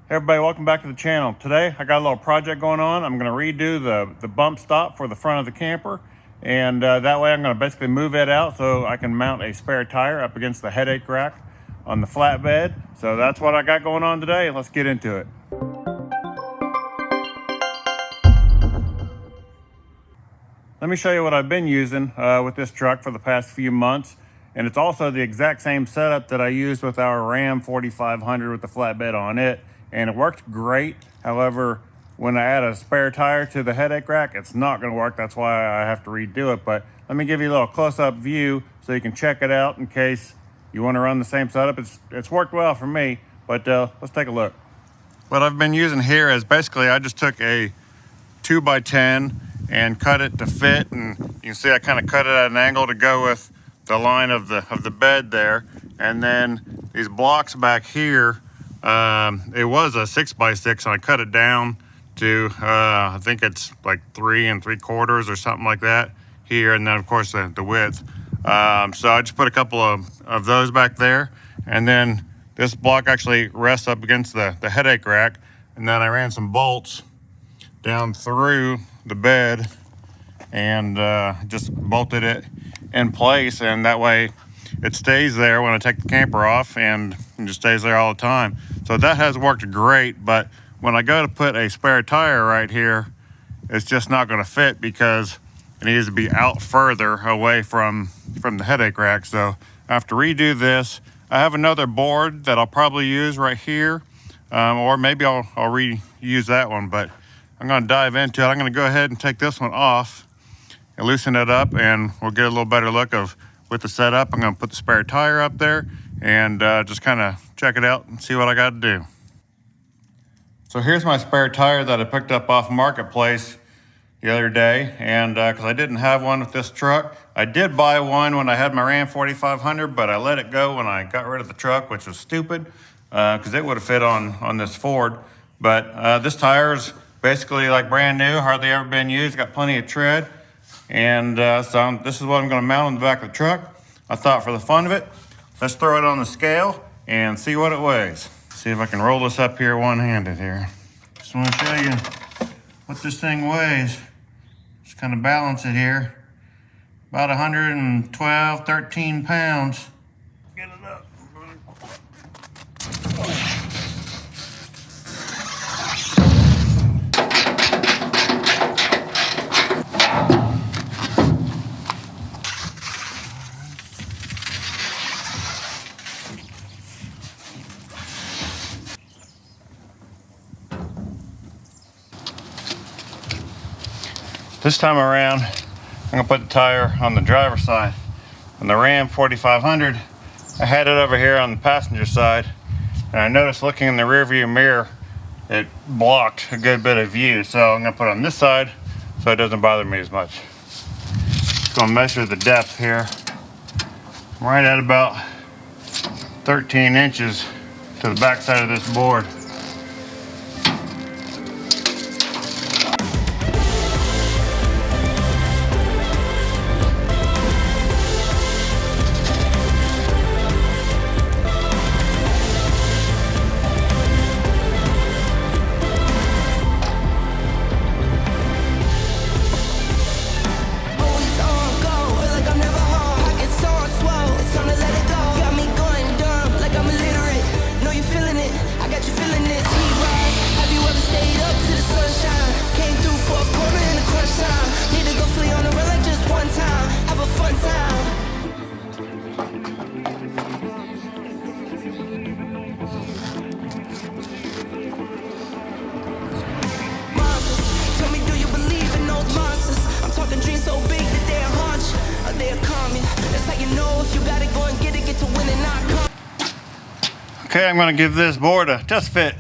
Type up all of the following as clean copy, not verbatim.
Hey everybody, welcome back to the channel. Today I got a little project going on. I'm going to redo the bump stop for the front of the camper, and that way I'm going to basically move it out so I can mount a spare tire up against the headache rack on the flatbed. So that's what I got going on today, and let's get into it. Let me show you what I've been using with this truck for the past few months. And it's also the exact same setup that I used with our Ram 4500 with the flatbed on it. And it worked great. However, when I add a spare tire to the headache rack, it's not gonna work. That's why I have to redo it. But let me give you a little close-up view so you can check it out in case you wanna run the same setup. It's worked well for me, but let's take a look. What I've been using here is basically I just took a 2x10 and cut it to fit, and you can see I kind of cut it at an angle to go with the line of the bed there. And then these blocks back here, it was a 6x6, and I cut it down to I think it's like 3 3/4 or something like that here, and then of course the width. So I just put a couple of those back there, and then this block actually rests up against the headache rack, and then I ran some bolts down through the bed and just bolted it in place, and that way it stays there when I take the camper off, and it just stays there all the time. So that has worked great, but when I go to put a spare tire right here, it's just not going to fit because it needs to be out further away from the headache rack. So I have to redo this. I have another board that I'll probably use right here, or maybe I'll reuse that one, but I'm going to dive into it. I'm going to go ahead and take this one off and loosen it up, and we'll get a little better look of with the setup. I'm going to put the spare tire up there and just kind of check it out and see what I got to do. So here's my spare tire that I picked up off Marketplace the other day, and because I didn't have one with this truck. I did buy one when I had my Ram 4500, but I let it go when I got rid of the truck, which was stupid because it would have fit on this Ford. But this tire is basically like brand new, hardly ever been used, got plenty of tread. And so this is what I'm going to mount on the back of the truck. I thought for the fun of it, let's throw it on the scale and see what it weighs. See if I can roll this up here one-handed here. Just want to show you what this thing weighs. Just kind of balance it here. About 112, 13 pounds. Get it up. This time around, I'm gonna put the tire on the driver's side. On the Ram 4500, I had it over here on the passenger side, and I noticed looking in the rear view mirror, it blocked a good bit of view. So I'm gonna put it on this side so it doesn't bother me as much. Just gonna measure the depth here. I'm right at about 13 inches to the back side of this board. Okay, I'm going to give this board a test fit.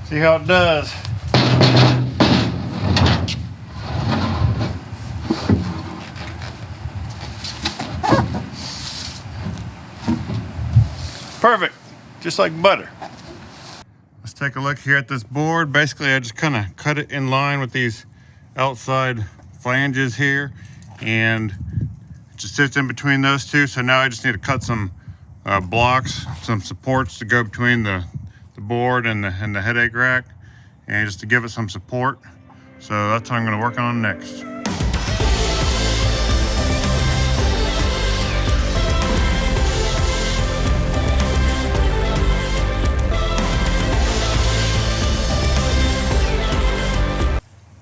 See how it does. Perfect, just like butter. Let's take a look here at this board. Basically, I just kind of cut it in line with these outside flanges here, and it just sits in between those two. So now I just need to cut some blocks, some supports to go between the board and the headache rack, and just to give it some support. So that's what I'm going to work on next.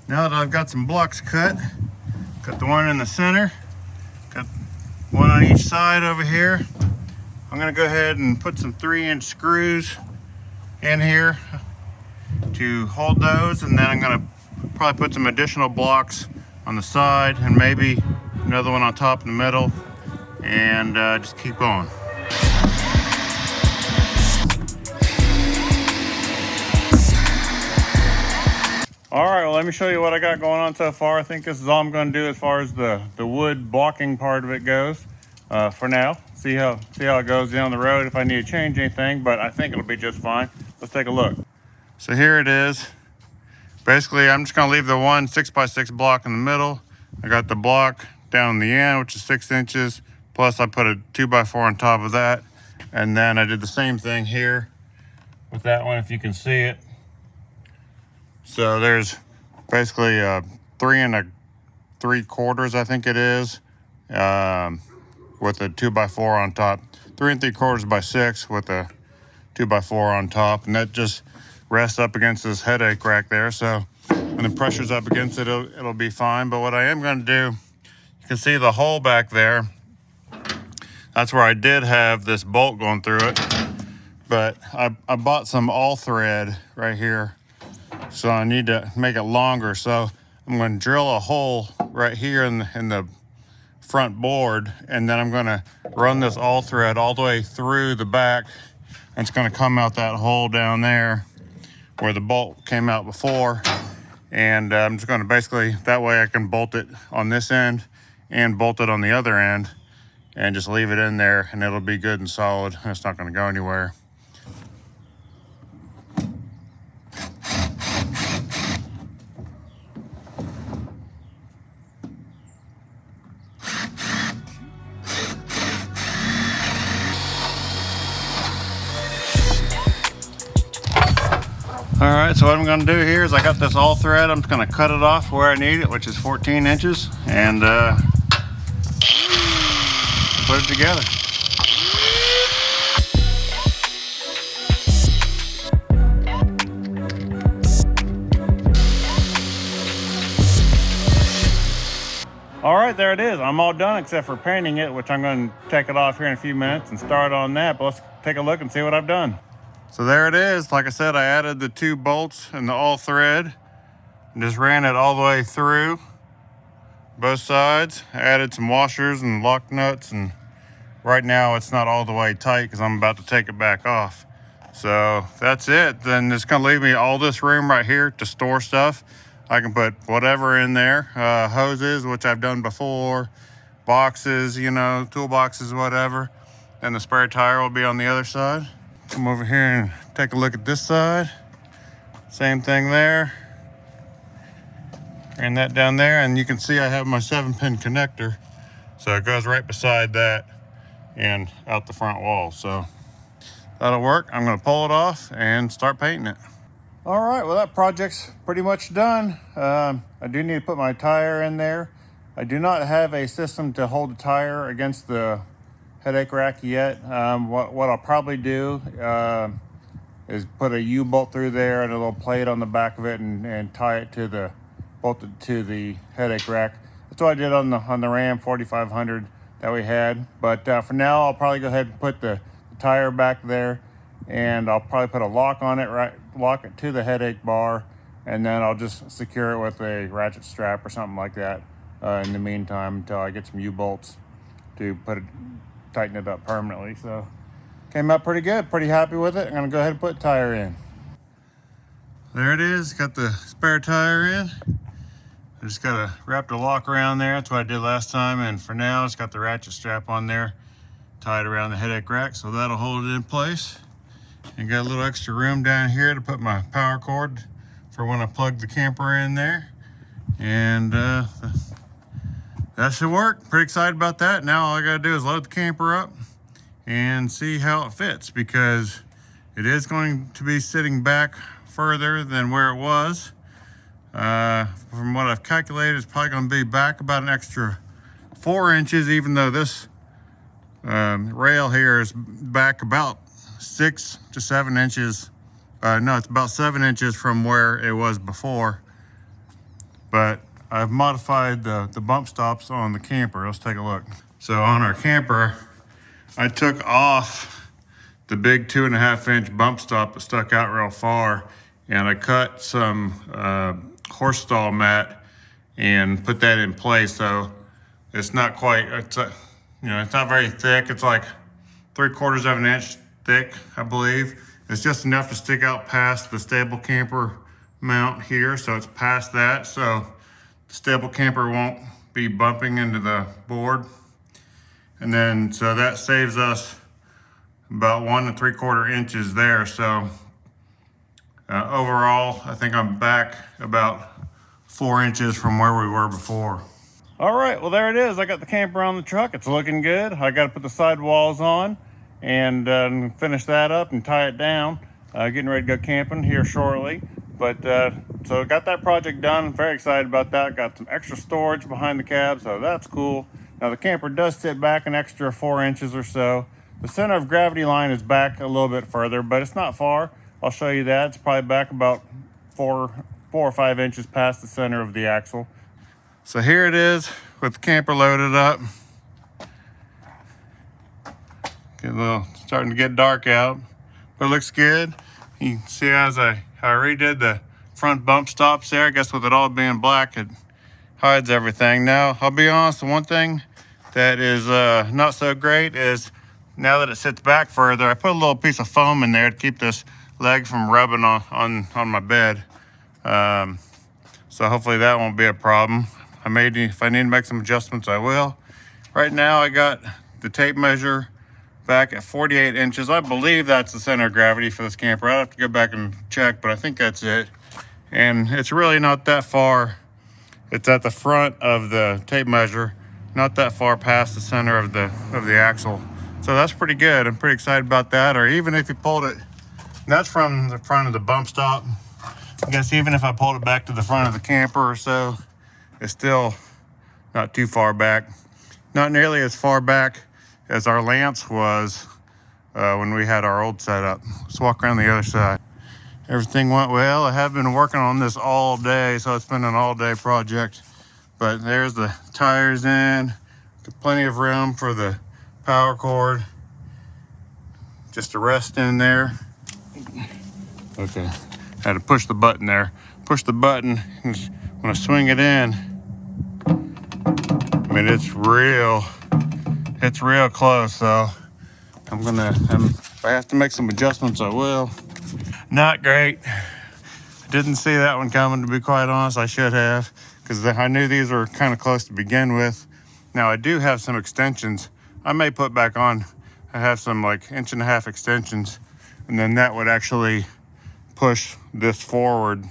Now that I've got some blocks cut the one in the center, got one on each side over here. I'm gonna go ahead and put some 3-inch screws in here to hold those, and then I'm gonna probably put some additional blocks on the side and maybe another one on top in the middle, and just keep going. All right, well, let me show you what I got going on so far. I think this is all I'm going to do as far as the wood blocking part of it goes for now. See how it goes down the road if I need to change anything, but I think it'll be just fine. Let's take a look. So here it is. Basically, I'm just going to leave the one 6x6 block in the middle. I got the block down the end, which is 6 inches, plus I put a 2x4 on top of that. And then I did the same thing here with that one, if you can see it. So there's basically 3 3/4, I think it is, with a 2x4 on top. 3 3/4 by 6 with a 2x4 on top, and that just rests up against this headache rack there. So when the pressure's up against it, it'll be fine. But what I am going to do, you can see the hole back there. That's where I did have this bolt going through it, but I bought some all thread right here. So I need to make it longer. So I'm going to drill a hole right here in the front board, and then I'm going to run this all thread all the way through the back. And it's going to come out that hole down there where the bolt came out before. And I'm just going to basically, that way I can bolt it on this end and bolt it on the other end and just leave it in there, and it'll be good and solid. It's not going to go anywhere. All right, so what I'm going to do here is I got this all thread. I'm just going to cut it off where I need it, which is 14 inches, and put it together. All right, there it is. I'm all done except for painting it, which I'm going to take it off here in a few minutes and start on that. But let's take a look and see what I've done. So there it is. Like I said, I added the 2 bolts and the all thread and just ran it all the way through both sides. I added some washers and lock nuts, and right now it's not all the way tight because I'm about to take it back off. So that's it. Then it's going to leave me all this room right here to store stuff. I can put whatever in there, hoses, which I've done before, boxes, you know, toolboxes, whatever. And the spare tire will be on the other side. Come over here and take a look at this side. Same thing there. And that down there, and you can see I have my 7-pin connector. So it goes right beside that and out the front wall. So that'll work. I'm gonna pull it off and start painting it. All right, well, that project's pretty much done. I do need to put my tire in there. I do not have a system to hold the tire against the headache rack yet. What I'll probably do is put a U-bolt through there and a little plate on the back of it, and tie it to the bolted to the headache rack. That's what I did on the Ram 4500 that we had. But for now, I'll probably go ahead and put the tire back there, and I'll probably put a lock on it, lock it to the headache bar, and then I'll just secure it with a ratchet strap or something like that in the meantime until I get some U-bolts to tighten it up permanently. So came out pretty good, pretty happy with it. I'm gonna go ahead and put the tire in. There it is, got the spare tire in. I just gotta wrap the lock around there. That's what I did last time, and for now it's got the ratchet strap on there tied around the headache rack, so that'll hold it in place. And got a little extra room down here to put my power cord for when I plug the camper in there. And that should work. Pretty excited about that. Now all I gotta do is load the camper up and see how it fits, because It is going to be sitting back further than where it was. From what I've calculated, it's probably going to be back about an extra 4 inches, even though this rail here is back about 6 to 7 inches. No, it's about 7 inches from where it was before. But I've modified the bump stops on the camper. Let's take a look. So on our camper, I took off the big 2.5 inch bump stop that stuck out real far, and I cut some horse stall mat and put that in place. So it's not quite, it's not very thick. It's like 3/4 of an inch thick, I believe. It's just enough to stick out past the stable camper mount here. So it's past that. So the stable camper won't be bumping into the board. And then, so that saves us about 1 3/4 inches there. So overall, I think I'm back about 4 inches from where we were before. All right, well, there it is. I got the camper on the truck. It's looking good. I got to put the sidewalls on and finish that up and tie it down. Getting ready to go camping here shortly. But so got that project done. I'm very excited about that. Got some extra storage behind the cab, so that's cool. Now the camper does sit back an extra 4 inches or so. The center of gravity line is back a little bit further, but it's not far. I'll show you that. It's probably back about 4 or 5 inches past the center of the axle. So here it is with the camper loaded up. Starting to get dark out, but it looks good. You can see as I redid the front bump stops there. I guess with it all being black, it hides everything. Now, I'll be honest, the one thing that is not so great is now that it sits back further, I put a little piece of foam in there to keep this leg from rubbing on my bed. So hopefully that won't be a problem. If I need to make some adjustments, I will. Right now, I got the tape measure back at 48 inches. I believe that's the center of gravity for this camper. I'll have to go back and check, but I think that's it. And it's really not that far. It's at the front of the tape measure, not that far past the center of the axle. So that's pretty good. I'm pretty excited about that. Or even if you pulled it, that's from the front of the bump stop. I guess even if I pulled it back to the front of the camper or so, it's still not too far back. Not nearly as far back as our lance was when we had our old setup. Let's walk around the other side. Everything went well. I have been working on this all day, so it's been an all-day project. But there's the tires in. Plenty of room for the power cord. Just a rest in there. Okay, had to push the button there. Push the button, when I swing it in, I mean, it's real close, so if I have to make some adjustments, I will. Not great. I didn't see that one coming, to be quite honest. I should have, because I knew these were kind of close to begin with. Now I do have some extensions I may put back on. I have some like 1.5 inch extensions, and then that would actually push this forward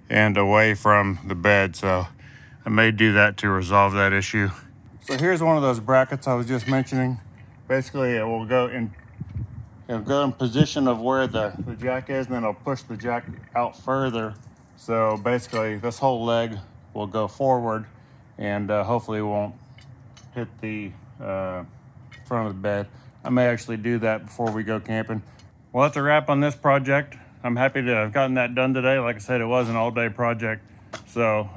and away from the bed. So I may do that to resolve that issue. So here's one of those brackets I was just mentioning. Basically, it will go in position of where the jack is, and then it'll push the jack out further. So basically, this whole leg will go forward, and hopefully won't hit the front of the bed. I may actually do that before we go camping. Well, that's a wrap on this project. I'm happy to have gotten that done today. Like I said, it was an all-day project. So,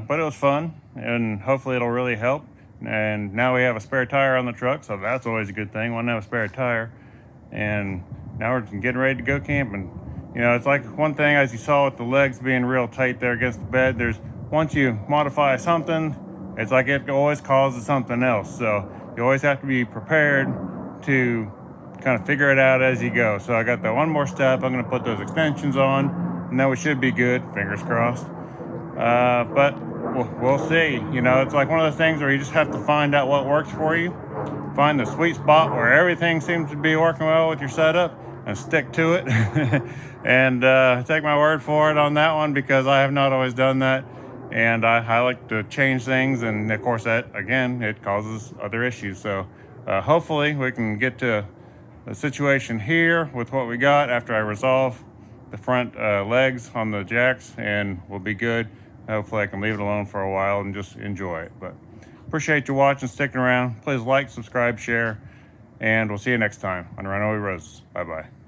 but it was fun, and hopefully it'll really help. And now we have a spare tire on the truck, so that's always a good thing. Want to have a spare tire. And now we're getting ready to go camping. You know, it's like one thing, as you saw with the legs being real tight there against the bed, once you modify something, it's like it always causes something else. So you always have to be prepared to kind of figure it out as you go. So I got that one more step. I'm going to put those extensions on, and then we should be good. Fingers crossed. But we'll see. You know, it's like one of those things where you just have to find out what works for you. Find the sweet spot where everything seems to be working well with your setup and stick to it. And take my word for it on that one, because I have not always done that. And I like to change things. And of course that, again, it causes other issues. So hopefully we can get to the situation here with what we got after I resolve the front legs on the jacks, and we'll be good. Hopefully I can leave it alone for a while and just enjoy it. But appreciate you watching, sticking around. Please like, subscribe, share, and we'll see you next time on Runaway Roses. Bye-bye.